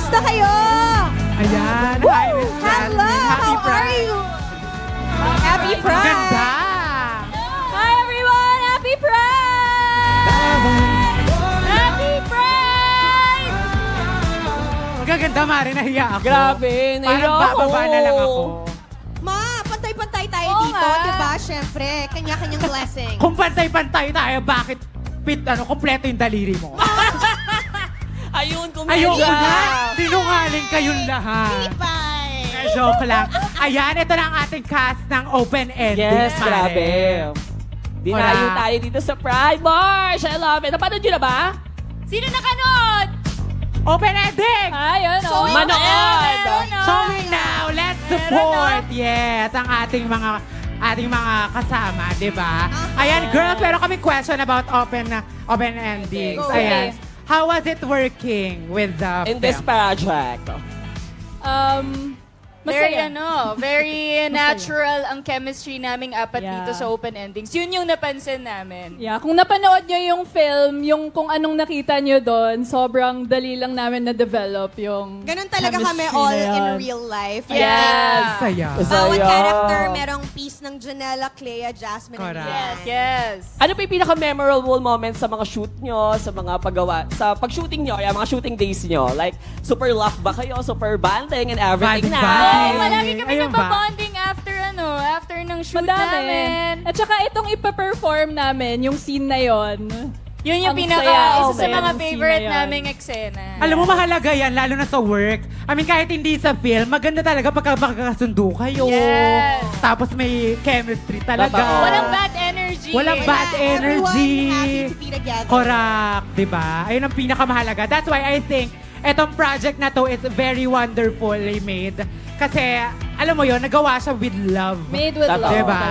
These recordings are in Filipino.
Kamusta kayo? Ayan. Hi, Miss Jasmine. Hello! Happy How are Pride. you? Happy Pride! Ganda! Hi everyone! Happy Pride! Happy Pride! Magaganda, Mari. Nahiya ako. Grabe, nahiya Parang ako. bababa na lang ako. Ma, pantay-pantay tayo Oo dito, nga. diba? Siyempre, kanya-kanyang blessing. Kung pantay-pantay tayo, bakit kompleto yung daliri mo? Ayun, kumedya. Ayoko na! Sinungaling kayong lahat. Bye! Joke lang. Ayan, ito na ang ating cast ng Open Ending. Yes, grabe. Dinayo Wala. tayo dito sa Pride March. I love it. Napanood nyo na ba? Sino nakanood? Open Ending! Ayun o. Showing Manood! Showing now! Let's support! Yes, ang ating mga kasama, di ba? Ayan, girls, pero kami question about open endings. Go. Ayan. How was it working with the In this film? project. Very Masaya. very natural ang chemistry naming apat Yeah. dito sa Open Endings. Yun yung napansin namin. Yeah, kung napanood nyo yung film, yung kung anong nakita nyo doon, sobrang dali lang namin na-develop yung Ganun talaga kami chemistry all na in yan. real life. Yes. Saya. Bawat Saya. character merong piece ng Janela, Clea, Jasmine, and Correct. Yes. Yes. Ano pa yung pinaka-memorable moments sa mga shoot nyo, sa mga paggawa, sa pag-shooting nyo, mga shooting days nyo? Like, super laugh ba kayo? Super bonding and everything Bonding, na? bonding. Oo, malagi kami Ayun ba? nagpa-bonding after ng shoot Madami. namin. At saka itong ipa-perform namin, yung scene na yon. Yun yung Ang pinaka, saya. isa sa Okay. mga Yung favorite scene na yan. naming eksena. Alam mo, mahalaga yan, lalo na sa work. I mean, kahit hindi sa film, maganda talaga pagka magkakasundo kayo. Yes. Tapos may chemistry talaga. Totoo. Walang bad energy. Walang bad energy. Everyone happy to be together. Correct, di ba? Ayun ang pinakamahalaga. That's why I think etong project na to is very wonderfully made. Kasi, alam mo yon, nagawa siya with love. Made with Totoo. love. Di ba?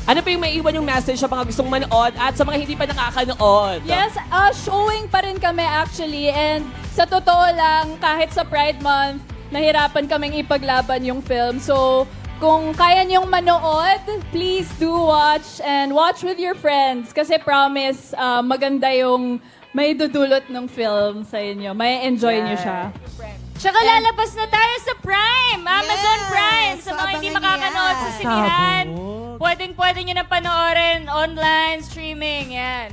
Ano pa yung may iwan yung message sa mga gustong manood at sa mga hindi pa nakakanood? Yes, showing pa rin kami actually. And sa totoo lang, kahit sa Pride Month, nahirapan kaming ipaglaban yung film. So, kung kaya niyong manood, please do watch and watch with your friends. Kasi promise, maganda yung may dudulot ng film sa inyo. May enjoy niyo siya. Tsaka lalabas na tayo sa Prime! Amazon Yes! Prime! Sa So, mga hindi abangan makakanood yan. sa sinihan, Sabog. pwedeng-pwede nyo na panoorin online, streaming, yan.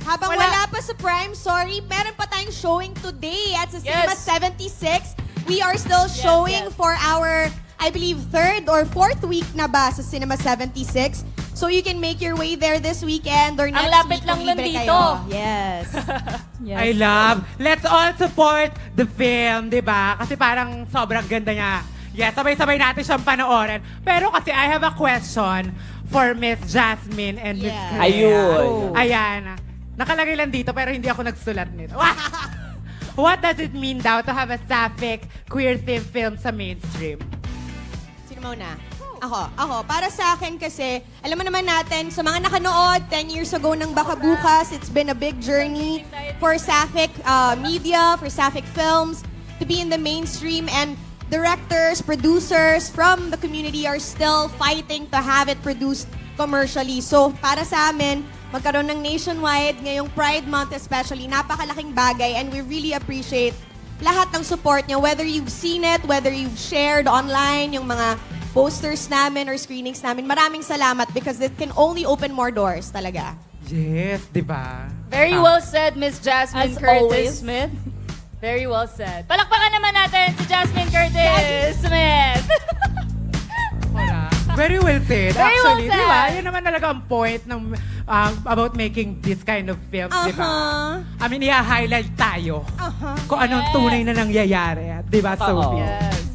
Habang wala pa sa Prime, sorry, meron pa tayong showing today at sa Cinema Yes. 76. We are still showing yes. for our, I believe, third or fourth week na ba sa Cinema 76. So you can make your way there this weekend or next lapit week lang kung nun libre dito. kayo. Yes. Yes. I love. Let's all support the film, di ba? Kasi parang sobrang ganda niya. Yes, sabay-sabay natin siyang panoorin. Pero kasi I have a question for Miss Jasmine and Miss Yeah. Clea. Ayun. Ayan. Nakalagay lang dito pero hindi ako nagsulat nito. What does it mean daw to have a sapphic queer theme film sa mainstream? Sino mauna? Ako. Para sa akin kasi, alam mo naman natin, sa mga nakanood 10 years ago ng Baka Bukas, it's been a big journey for Sapphic media, for Sapphic films, to be in the mainstream, and directors, producers from the community are still fighting to have it produced commercially. So, para sa amin, magkaroon ng nationwide, ngayong Pride Month especially, napakalaking bagay, and we really appreciate lahat ng support nyo, whether you've seen it, whether you've shared online, yung mga posters namin or screenings namin. Maraming salamat because it can only open more doors talaga. Yes, di ba? Very well said, Miss Jasmine As Curtis always. Smith. Very well said. Palakpakan naman natin si Jasmine Curtis Smith. Wala. Very well said. Very well Actually, di ba? said. Yun naman talaga ang point ng, about making this kind of films, di ba? I mean, i-highlight tayo kung anong tunay na nangyayari. Di ba, Sophie? Yes.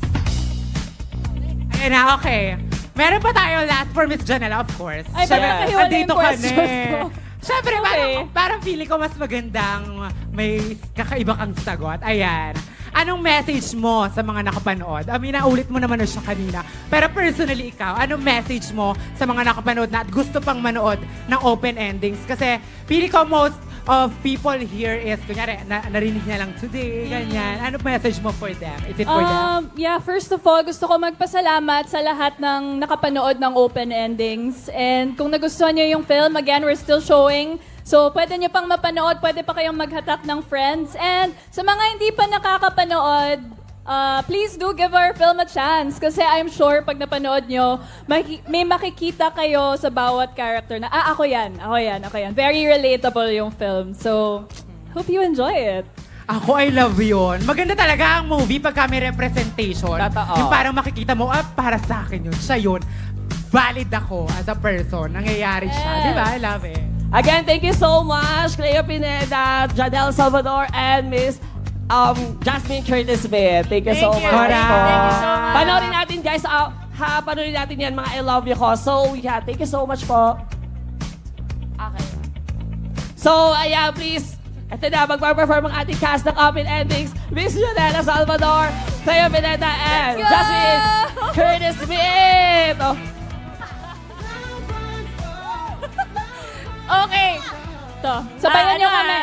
Ayan na, okay. Meron pa tayo last for Miss Janela, of course. Ay, Syempre, parang nahiwalay andito yung ka question na ko. Siyempre, Okay. parang feeling ko mas magandang may kakaiba kang sagot. Ayan. Anong message mo sa mga nakapanood? I mean, naulit mo naman na siya kanina. Pero personally, ikaw, anong message mo sa mga nakapanood na at gusto pang manood ng open endings? Kasi feeling ko most of people here is, kunyari, narinig niya lang today, ganyan. Anong message mo for them? Is it for them? Yeah, first of all, gusto ko magpasalamat sa lahat ng nakapanood ng open endings. And kung nagustuhan niyo yung film, again, we're still showing. So, pwede niyo pang mapanood, pwede pa kayong maghatak ng friends. And sa mga hindi pa nakakapanood, please do give our film a chance kasi I'm sure pag napanood nyo, may makikita kayo sa bawat character na, ako yan. Very relatable yung film. So, hope you enjoy it. Ako, I love yun. Maganda talaga ang movie pagka may representation. Totoo. Yung parang makikita mo, para sa akin yun. Siya yun. Valid ako as a person. Nangyayari siya. Yes. Di ba? I love it. Again, thank you so much, Cleo Pineda, Janelle Salvador, and Miss Jasmine Curtis Smith. Thank you so Thank you. much. Thank you so much. Panoorin natin, guys. Panoorin natin yan, mga I love you ko. So, yeah, thank you so much po. Okay. So, ayan, please. Ito na, mag-perform ang ating cast ng Up in Endings. Miss Janelle Salvador, Cleo Pineda, and Let's go! Jasmine Curtis Smith. Oh. Okay. To, sabayan nyo kami.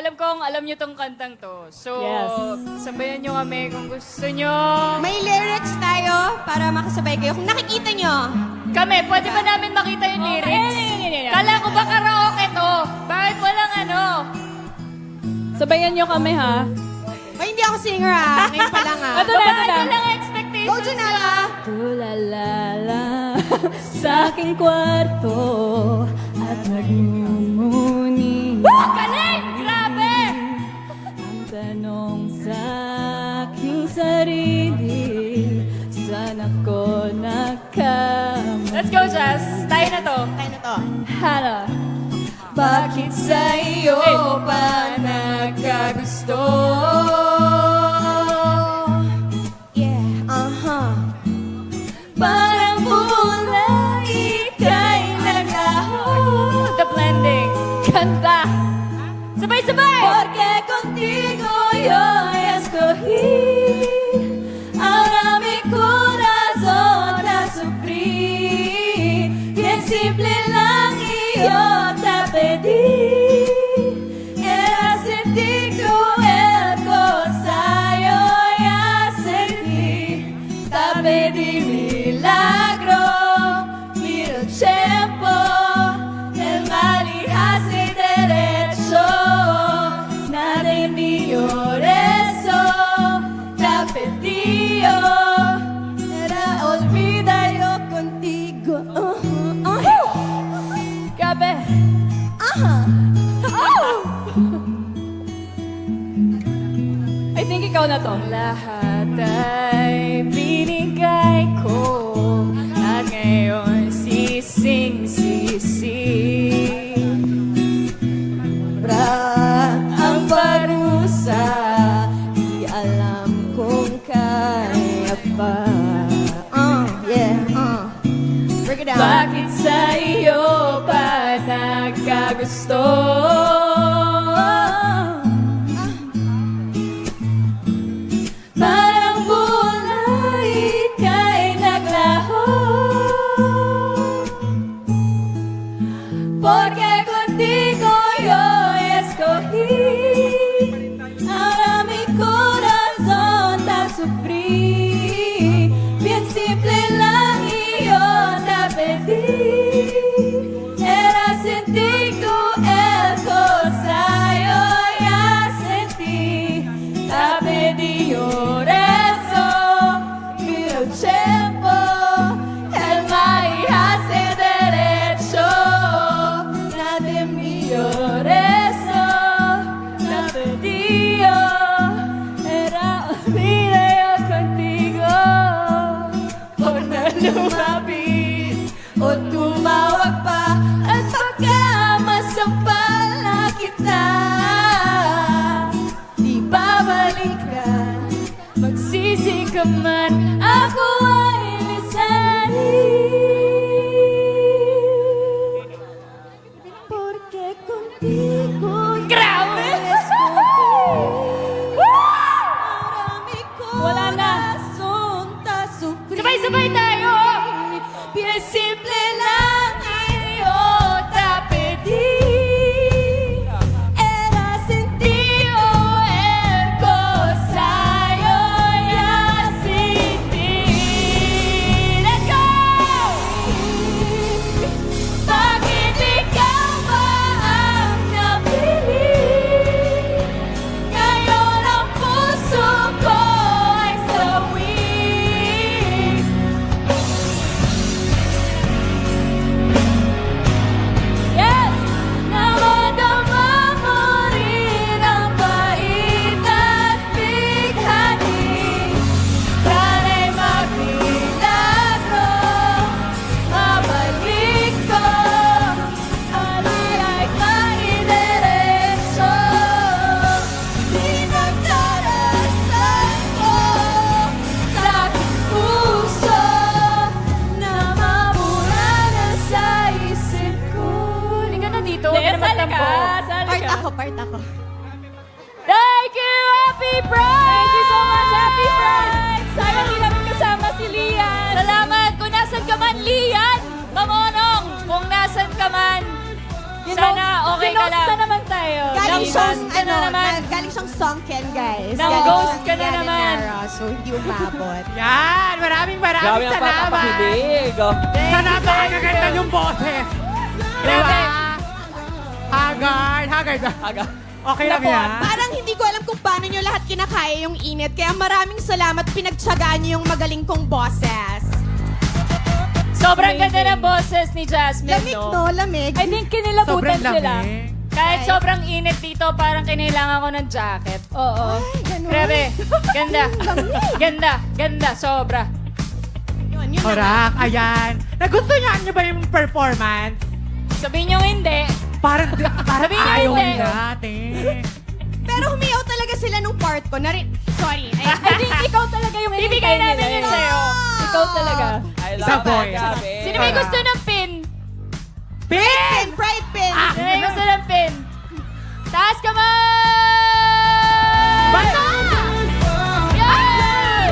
Alam kong alam nyo tong kantang to. So, Yes. sabayan nyo kami kung gusto nyo. May lyrics tayo para makasabay kayo. Kung nakikita nyo, Kami, pwede ba namin makita yung lyrics? Yan. Kala ko ba karaoke to? Bakit walang ano? Sabayan nyo kami, ha? ay hindi ako singer ha. Ngayon pa lang ha. Ito na. Bakit walang expectations? Go, Junala! Tulalala sa aking kwarto at nagmumuni. Galing! Grabe! Ang tanong sa aking sarili, saan ako nagkamali? Let's go, Jazz. Tayo na to. Tayo na to. Hana. Bakit sa iyo pa nagkagusto? Yeah, Parang mula ika'y naglaho. The blending. Kanta. Sabay-sabay! Porque contigo yo escogí. Ahora mi corazón te sufrí. Bien simple lang y yo te pedí. Era sentir cruel cosa yo ya sentí. Te pedí milagro, miro tiempo. El mal y hace derecho. Nada en mí eso. Te pedí yo. Era olvida yo contigo. Gabi. I think ikaw na to. Lahat ay binigay ko at ngayon sising-sisi. Ang parusa, di alam kung kaya pa. Break it down. Bakit sa iyo pa nagkagusto? Parang bulay ika'y naglaho. Porque contigo yo escogí. Ahora mi corazón te sufrí. Bien simple lang y yo te pedí. Era sentir cruel cosa yo ya sentí. Te pedí por eso. Miro tiempo. El maíz hace derecho. Nadie mejor eso. Te pedí yo. Era olvida yo contigo. O na lumapit o tumawag pa at pagkamasampal na kita. Di babalikan, magsisi ka man, ako ay lisanin. Porque contigo Grabe! Wala na. Sabay-sabay tayo! Bien simple lang iyo te pedí. Era sentido el cosa yo ya sentí. Let's go! part ako. Thank you, Happy Pride! Thank you so much, Happy Pride! Sana hindi namin kasama si Lian. Salamat! Kung nasan ka man, Lian! Mamonong! Kung nasan ka man, sana okay ka lang. na naman tayo. Galing Nang siyang, ghost ka na naman. galing siyang sunken, guys. Nang Galing ghost siyang ka na Yan and naman. Nara, so hindi umabot. Yan! Maraming Grabe ang salamat! papakilig. Oh. Sa napakaganda yung boses! Diba? Haggard! Haggard! Aga. Okay lang yan. Parang hindi ko alam kung paano nyo lahat kinakaya yung init. Kaya maraming salamat. Pinagtsagaan nyo yung magaling kong boses. Sobrang ganda ng boses ni Jasmine, Lamig, no? Lamig. I think kinilabutan Sobrang sila. lamig. Kahit sobrang init dito, parang kinailangan ko ng jacket. Oo. Ay, ganun. Grabe. Ganda. Ganda. Ganda. Sobra. Yun na nga. Korak, ayan. Nagustuhan niyo ba yung performance? Sabihin nyo hindi. Parang Sabihin niyo ayaw hindi. natin. Pero humiyaw talaga sila nung part ko. Sorry. I think ikaw talaga yung Bibigay hinihintay namin nila yun eh. sa'yo. Ikaw talaga. I Sa love that, voice. grabe. Sino may gusto ng pin? Pin! Pride pin. Ah! Sino may gusto ng pin? Taas kamay! Bata! Yan!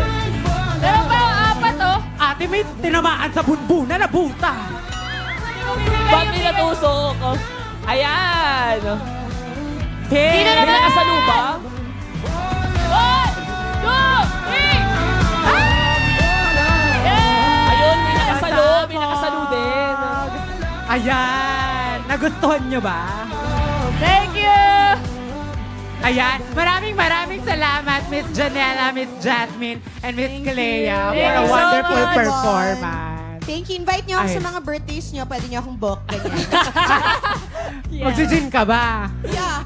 Meron pa yung apat, oh. Ate, may tinamaan sa bunbuna na buta. Ba't nilatusok? Oh. Ayan. Pin! Dito May naman. nakasaluba? 1, 2, 3! Yeah! Ayun, may nakasalo. May nakasalo din. Ayan. Nagustuhan niyo ba? Thank you! Ayan. Maraming salamat, Miss Janela, Miss Jasmine, and Miss Clea for Thank a you so wonderful much. performance. Thank you. Invite nyo ako Ay. sa mga birthdays nyo. Pwede nyo akong book. Ganyan. Magsijin ka ba? Yeah.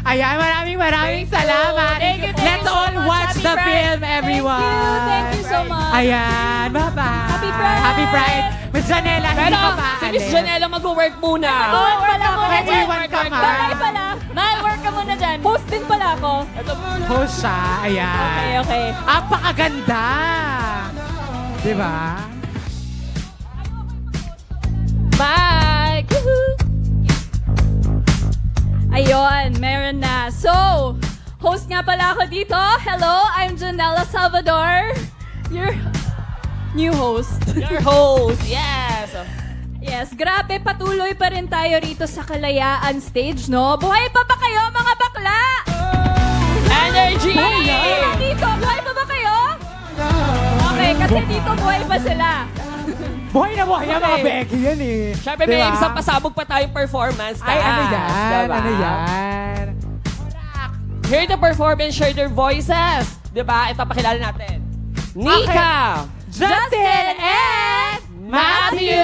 Ayan, maraming salamat. Thank you Let's so all much. watch Happy the Pride. film, everyone. Thank you so much. Ayan, bye-bye. Happy Pride. Happy Pride. Miss Janela, hindi Pero ka pa si Miss Janela mag-work muna. Work pala muna May dyan. iwan ka, ma. Bakit pala? Mal, work ka muna dyan. Host din pala ako. Host siya. Ayan. Okay. Apakaganda. Di ba? Bye! Woohoo! Ayun, meron na. So, host nga pala ako dito. Hello, I'm Janela Salvador. Your new host. Your host, yes. Yes, grabe, patuloy pa rin tayo rito sa Kalayaan Stage, no? Buhay pa ba kayo, mga bakla? Energy! Dito, buhay pa ba kayo? Okay, kasi dito buhay pa sila. Buhay na buhay ang mga Okay. Becky yan eh. Siyempre, Di may ba? isang pasabog pa tayong performance. Ay, ano taas, yan? diba? Ano yan? Hear the performance, share their voices. Diba? Ito, pakilala natin. Nika! Justin and Matthew!